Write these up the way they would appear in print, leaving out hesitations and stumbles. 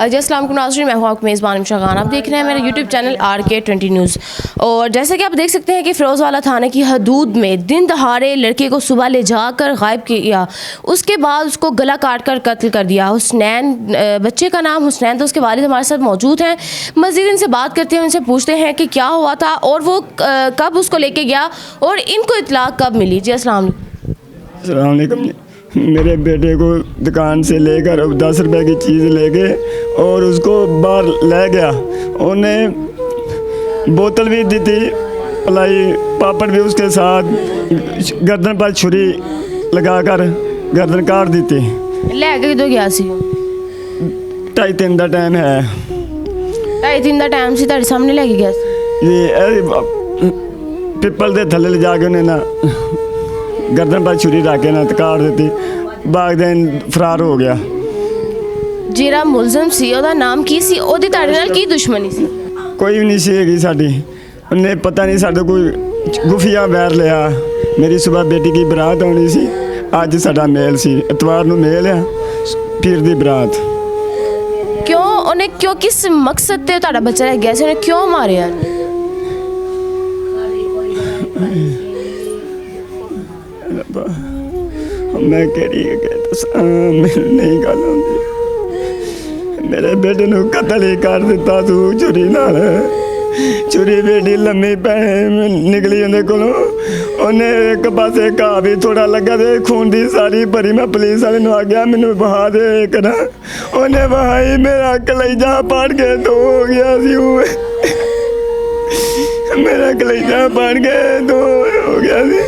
जी अस्सलाम वालेकुम नाज़रीन, मैं हूँ आपकी मेज़बान इमशा खान। आप देख रहे हैं मेरा यूट्यूब चैनल RK20 न्यूज़। और जैसे कि आप देख सकते हैं कि फ़िरोज़वाला थाने की हदूद में दिन दहाड़े लड़के को सुबह ले जाकर गायब किया, उसके बाद उसको गला काट कर कत्ल कर दिया। हुसनैन, बच्चे का नाम हुसनैन था। उसके वालिद हमारे साथ मौजूद हैं। मज़ीद इनसे बात करते हैं, उनसे पूछते हैं कि क्या हुआ था और वो कब उसको लेके गया और इनको इत्तला कब मिली। जी अस्सलाम वालेकुम। मेरे बेटे को दुकान से लेकर 10 रुपए की चीज़ लेके और उसको बाहर ले गया। उन्हें बोतल भी दी थी, पलाई पापड़ भी उसके साथ, गर्दन पर छुरी लगाकर गर्दन काट दी थी। लेके तो गया सी 2:30 का टाइम है। 2:30 का टाइम से तेरे सामने लेके गया सी। ये पिपल के थले ले जाके उन्हें ना गर्दन पर छुरी रख के ना काट दी, बाग दिन फरार हो गया। ਜਿਹੜਾ ਮੁਲਜ਼ਮ ਸੀ ਉਹਦਾ ਨਾਮ ਕੀ ਸੀ, ਉਹਦੀ ਤੁਹਾਡੇ ਨਾਲ ਕੀ ਦੁਸ਼ਮਣੀ ਸੀ? ਕੋਈ ਵੀ ਨਹੀਂ ਸੀ ਹੈਗੀ ਸਾਡੀ। ਉਹਨੇ ਪਤਾ ਨਹੀਂ ਸਾਡੇ ਕੋਈ ਗੁਫੀਆ ਵੈਰ ਲਿਆ। ਮੇਰੀ ਸਵੇਰ ਬੇਟੀ ਦੀ ਬਰਾਤ ਆਉਣੀ ਸੀ, ਅੱਜ ਸਾਡਾ ਮੇਲ ਸੀ, ਇਤਵਾਰ ਨੂੰ ਮੇਲ ਆ, ਪੀਰ ਦੀ ਬਰਾਤ। ਕਿਉਂ ਉਹਨੇ ਕਿਸ ਮਕਸਦ ਤੇ ਤੁਹਾਡਾ ਬੱਚਾ ਰਹਿ ਗਿਆ ਸੀ? ਉਹਨੇ ਕਿਉਂ ਮਾਰਿਆ? मैं करी नहीं गल आती। मेरे बेटे ਨੂੰ कतल ही कर दिता तू छुरी नाल। छुरी बेटी लम्मी पैसे निकली ਉਹਦੇ ਕੋਲੋਂ। ਉਹਨੇ ਇੱਕ ਪਾਸੇ ਘਾਹ ਵੀ ਥੋੜਾ ਲੱਗਾ ਤੇ ਖੂਨ ਦੀ ਸਾਰੀ ਭਰੀ। ਮੈਂ ਪੁਲਿਸ ਵਾਲੇ ਨੂੰ ਆ ਗਿਆ, ਮੈਨੂੰ ਬਹਾ ਦੇ ਕਰਾਂ। ਉਹਨੇ ਬਹਾਈ, ਮੇਰਾ ਕਲੇਜਾ ਪਾੜ ਕੇ ਦੋ ਹੋ ਗਿਆ ਸੀ। ਮੇਰਾ ਕਲੇਜਾ ਪਾੜ ਕੇ ਦੋ ਹੋ ਗਿਆ ਸੀ।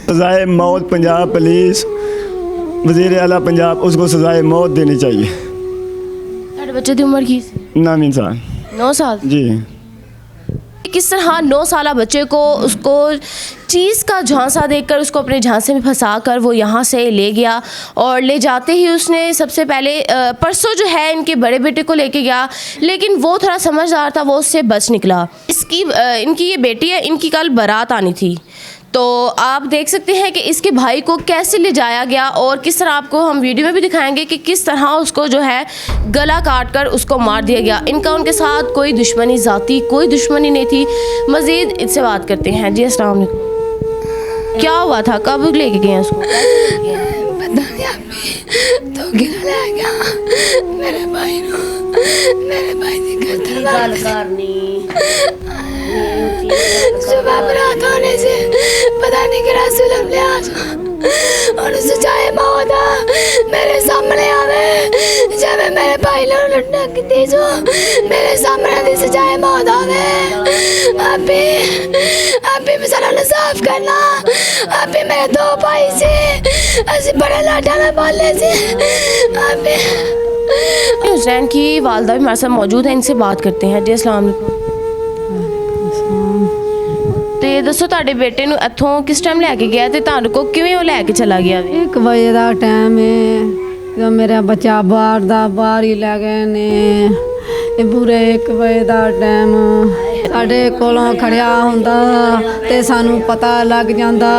सज़ाए मौत पंजाब पुलिस, वज़ीर आला पंजाब, उसको सज़ाए मौत देनी चाहिए। ਤੁਹਾਡੇ ਬੱਚੇ ਦੀ ਉਮਰ ਕੀ ਸੀ? 9 साल। 9 साल जी। किस तरह 9 साल बच्चे को उसको चीज़ का झांसा देकर उसको अपने झांसे में फंसा कर वो यहाँ से ले गया। और ले जाते ही उसने सबसे पहले परसों जो है इनके बड़े बेटे को लेके गया, लेकिन वो थोड़ा समझदार था, वो उससे बच निकला। इनकी ये बेटी है, इनकी कल बारात आनी थी। तो आप देख सकते हैं कि इसके भाई को कैसे ले जाया गया और किस तरह आपको हम वीडियो में भी दिखाएंगे कि किस तरह उसको जो है गला काट कर उसको मार दिया गया। इनका उनके साथ कोई दुश्मनी, ज़ाती कोई दुश्मनी नहीं थी। मज़ीद इनसे बात करते हैं। जी अस्सलाम वालेकुम। क्या हुआ था, कब लेके गए उसको? पता नहीं अम्मी तो गिरा ले गया मेरे भाई की कत्ल करनी। सुबह बरात होने से पता नहीं कि रसूल ले और सजाए मौत मेरे सामने आवे। जब मेरे भाई ने लुटना की जो मेरे सामने दी सजाए मौत आवे। अभी मसाला ने साफ करना। अभी मेरे 2 भाई से ऐसे बड़े लाठा में बोले से। अभी हुसैन की वालदा भी हमारे साथ मौजूद है, इनसे बात करते हैं। जी अस्सलाम वालेकुम। ਤੇ ਦੱਸੋ ਤੁਹਾਡੇ ਬੇਟੇ ਨੂੰ ਇੱਥੋਂ ਕਿਸ ਟਾਈਮ ਲੈ ਕੇ ਗਿਆ ਤੇ ਤੁਹਾਨੂੰ ਕੋ ਕਿਵੇਂ ਉਹ ਲੈ ਕੇ ਚਲਾ ਗਿਆ? 1 ਵਜੇ ਦਾ ਟਾਈਮ ਹੈ, ਜਦੋਂ ਮੇਰਾ ਬੱਚਾ ਬਾਹਰ ਹੀ ਲੈ ਗਏ ਨੇ। ਇਹ ਪੂਰੇ 1 ਵਜੇ ਦਾ ਟਾਈਮ ਸਾਡੇ ਕੋਲੋਂ ਖੜਿਆ ਹੁੰਦਾ ਤੇ ਸਾਨੂੰ ਪਤਾ ਲੱਗ ਜਾਂਦਾ।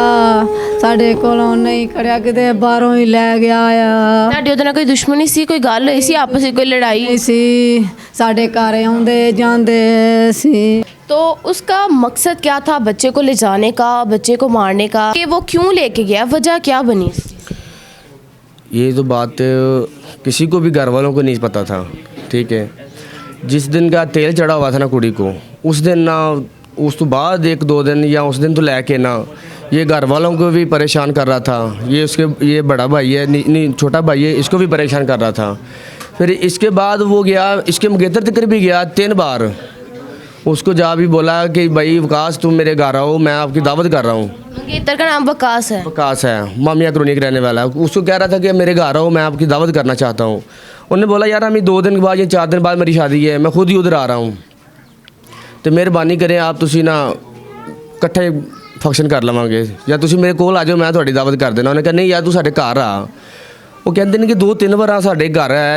ਸਾਡੇ ਕੋਲੋਂ ਨਹੀਂ ਖੜਿਆ, ਕਿਤੇ ਬਾਹਰੋਂ ਹੀ ਲੈ ਗਿਆ ਆ। ਤੁਹਾਡੀ ਉਹਦੇ ਨਾਲ ਕੋਈ ਦੁਸ਼ਮਣੀ ਸੀ, ਕੋਈ ਗੱਲ ਹੋਈ ਸੀ ਆਪਸ ਵਿੱਚ, ਕੋਈ ਲੜਾਈ ਸੀ? ਸਾਡੇ घरे आਉਂਦੇ ਜਾਂਦੇ ਸੀ। तो उसका मकसद क्या था बच्चे को ले जाने का, बच्चे को मारने का, कि वो क्यों लेके गया, वजह क्या बनी? ये तो बात किसी को भी घर वालों को नहीं पता था। ठीक है, जिस दिन का तेल चढ़ा हुआ था ना कुड़ी को, उस दिन ना, उस तो बाद 1-2 दिन या उस दिन तो लेके ना ये घर वालों को भी परेशान कर रहा था। ये बड़ा भाई है, नहीं छोटा भाई है, इसको भी परेशान कर रहा था। फिर इसके बाद वो गया, इसके मंगेतर तक भी गया 3 बार। उसको जा भी बोला कि भाई वकास तुम मेरे घर आओ, मैं आपकी दावत कर रहा हूँ। मंगेतर का नाम वकास है? वकास है, मामिया कॉलोनी का रहने वाला है। उसको कह रहा था कि मेरे घर आओ, मैं आपकी दावत करना चाहता हूँ। उन्होंने बोला यार हमें 2 दिन के बाद या 4 दिन बाद मेरी शादी है, मैं खुद ही उधर आ रहा हूँ, तो मेहरबानी करें आप तुसी ना इकट्ठे फंक्शन कर लवांगे या तुसी मेरे कोल आ जाओ, मैं थोड़ी दावत कर देना। उन्होंने कहा नहीं यार तू साढ़े घर आ। वो कहते हैं कि 2-3 बार साढ़े घर आया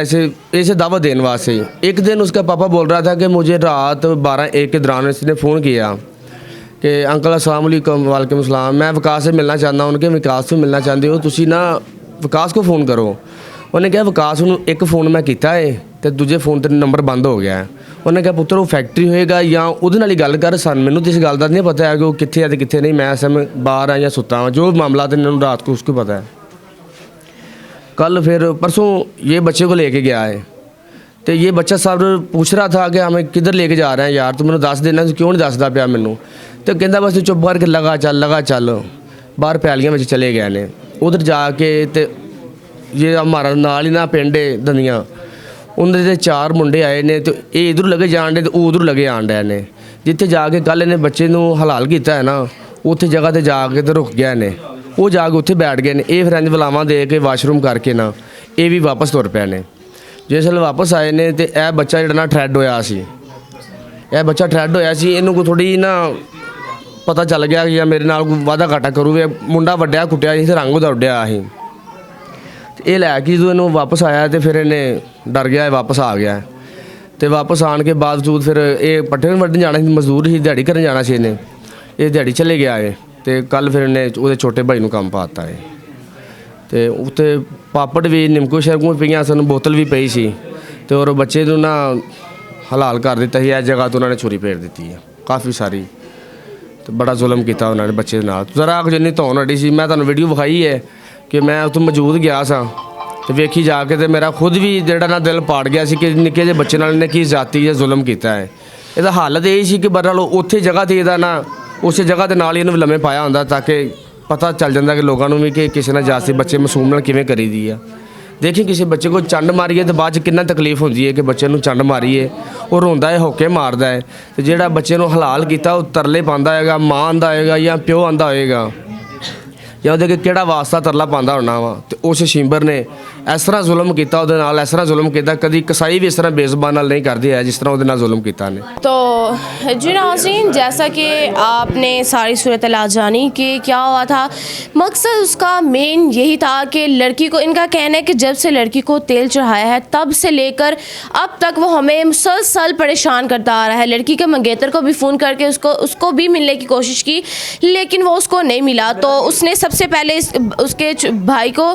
ऐसे दावत देने वास्ते। एक दिन उसका पापा बोल रहा था कि मुझे रात 12-1 के दौरान इसने फ़ोन किया कि अंकल अस्सलाम वालेकुम। वालेकुम अस्सलाम, मैं विकास से मिलना चाहता हूँ। उनके विकास से मिलना चाहते हो तुसी ना ਵਿਕਾਸ ਕੋ ਫੋਨ ਕਰੋ। ਉਹਨੇ ਕਿਹਾ ਵਿਕਾਸ ਨੂੰ ਇੱਕ ਫੋਨ ਮੈਂ ਕੀਤਾ ਹੈ ਤੇ ਦੂਜੇ ਫੋਨ ਤੇ ਨੰਬਰ ਬੰਦ ਹੋ ਗਿਆ ਹੈ। ਉਹਨੇ ਕਿਹਾ ਪੁੱਤਰ ਉਹ ਫੈਕਟਰੀ ਹੋਏਗਾ ਜਾਂ ਉਹਦੇ ਨਾਲ ਹੀ ਗੱਲ ਕਰ, ਮੈਨੂੰ ਤਾਂ ਇਸ ਗੱਲ ਦਾ ਨਹੀਂ ਪਤਾ ਹੈ ਕਿ ਉਹ ਕਿੱਥੇ ਹੈ ਤੇ ਕਿੱਥੇ ਨਹੀਂ। ਮੈਂ समय ਬਾਹਰ ਆ ਜਾਂ ਸੁੱਤਾ ਹਾਂ, जो मामला तो इन्होंने रात को उसको पता है। कल फिर परसों ये बच्चे को लेके गया है तो ये बच्चा सब पूछ रहा था कि हमें किधर लेके जा रहे हैं यार, तो मैंने दस देना, क्यों नहीं दसदा पिया मैनू। तो कहता बस तू चुप करके लगा चल। बाहर पैलियां में चले गए ने। उधर जाके तो ये हमारा नाल ही ना पिंड है दंदियाँ, उन्होंने 4 मुंडे आए ने तो ये इधर लगे जान डे तो उधर लगे आन डे ने। जिथे जाके कल इन्हें बच्चे नू हलाल किया है ना, उत्थे जगह ते जाके तो रुक गया ने। वो जाके उत्थे बैठ गए ने। ये फिर इंज बुलावा दे के वाशरूम करके ना ये भी वापस तुर पे ने। जिसले वापस आए ने तो यह बच्चा जो ना ट्रैड होया सी, यह बच्चा ट्रैड होया सी, इनू को थोड़ी ना पता चल गया कि मेरे नाल कोई वादा घाटा करूगे। मुंडा वड्या कुटिया सी, रंग उदा उड्या सी। ये लैके जो इनू वापस आया तो फिर इन्हें डर गया, वापस आ गया। तो वापस आने के बावजूद फिर ये पट्ठे वड्ढन जाना सी, मजदूर ही दिहाड़ी करन जाना सी। इन्हें ये दिहाड़ी चले गया है तो कल फिर इन्हें वो छोटे भाई नू काम पाता है। तो उत्ते पापड़ भी निमको शरकू पईयां सन, बोतल भी पई सी। तो और बच्चे नू ना हलाल कर दिता है। इस जगह तो उन्होंने छुरी फेर दी है काफ़ी सारी। तो बड़ा जुल्म किया उन्होंने बच्चे नाल। जरा जिन्नी धौन हटी सी, मैं तुहानूं वीडियो विखाई है कि मैं उत्थे मौजूद गया सा तो वेखी जाके तो मेरा खुद भी जिहड़ा ना दिल पाड़ गया सी कि निक्के जे बच्चे नाल इन्हें की जाती या जुल्म किया है। इहदा हालत यही सी कि बहरहाल उत्थे जगह ते इहदा ना उस जगह के नाल ही इहनूं लम्मे पाया हुंदा ताकि पता चल जाता कि लोगों को भी कि किसी ने जाती बच्चे मासूम नाल किवें करी दी है। देखिए किसी बच्चे को चंड मारीए तो बाद कितना तकलीफ होती है कि बच्चे को चंड मारीए, वो रोंदा है, होके मारदा है। तो जिहड़ा बच्चे को हलाल किया वो तरले पांदा होएगा, माँ आंदा होएगा या प्यो आंदा होएगा या ਉਹਦੇ ਕਿਹੜਾ ਵਾਸਤਾ ਤਰਲਾ ਪਾਉਂਦਾ ਹੋਣਾ ਵਾ। ਤੇ ਉਸ ਸ਼ਿੰਬਰ ਨੇ ਇਸ ਤਰ੍ਹਾਂ ਜ਼ੁਲਮ ਕੀਤਾ ਉਹਦੇ ਨਾਲ, ਇਸ ਤਰ੍ਹਾਂ ਜ਼ੁਲਮ ਕੀਤਾ ਕਦੀ ਕਸਾਈ ਵੀ ਇਸ ਤਰ੍ਹਾਂ ਬੇਜ਼ੁਬਾਨ ਨਾਲ ਨਹੀਂ ਕਰਦੇ ਹੈ ਜਿਸ ਤਰ੍ਹਾਂ ਉਹਦੇ ਨਾਲ ਜ਼ੁਲਮ ਕੀਤਾ ਨੇ। तो जी नाज़रीन, जैसा कि आपने सारी सूरत-ए-हाल जानी कि क्या हुआ था, मकसद उसका मेन यही था कि लड़की को, इनका कहना है कि जब से लड़की को तेल चढ़ाया है तब से लेकर अब तक वो हमें मुसलसल परेशान करता आ रहा है। लड़की के मंगेतर को भी फ़ोन करके उसको भी मिलने की कोशिश की लेकिन वो उसको नहीं मिला। तो उसने सबसे पहले उसके भाई को,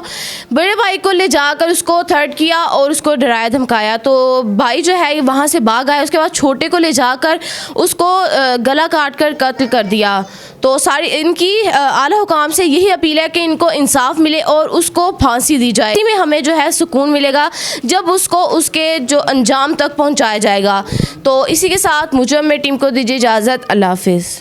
बड़े भाई को ले जाकर उसको थर्ड किया और उसको डराया धमकाया। तो भाई जो है वहाँ से भाग आया। उसके बाद छोटे को ले जाकर उसको गला काट कर कत्ल कर दिया। तो सारी इनकी आला हुकाम से यही अपील है कि इनको इंसाफ मिले और उसको फांसी दी जाए। इसी में हमें जो है सुकून मिलेगा जब उसको उसके जो अंजाम तक पहुँचाया जाएगा। तो इसी के साथ मुझे, मेरी टीम को दीजिए इजाज़त। अल्लाह हाफिज़।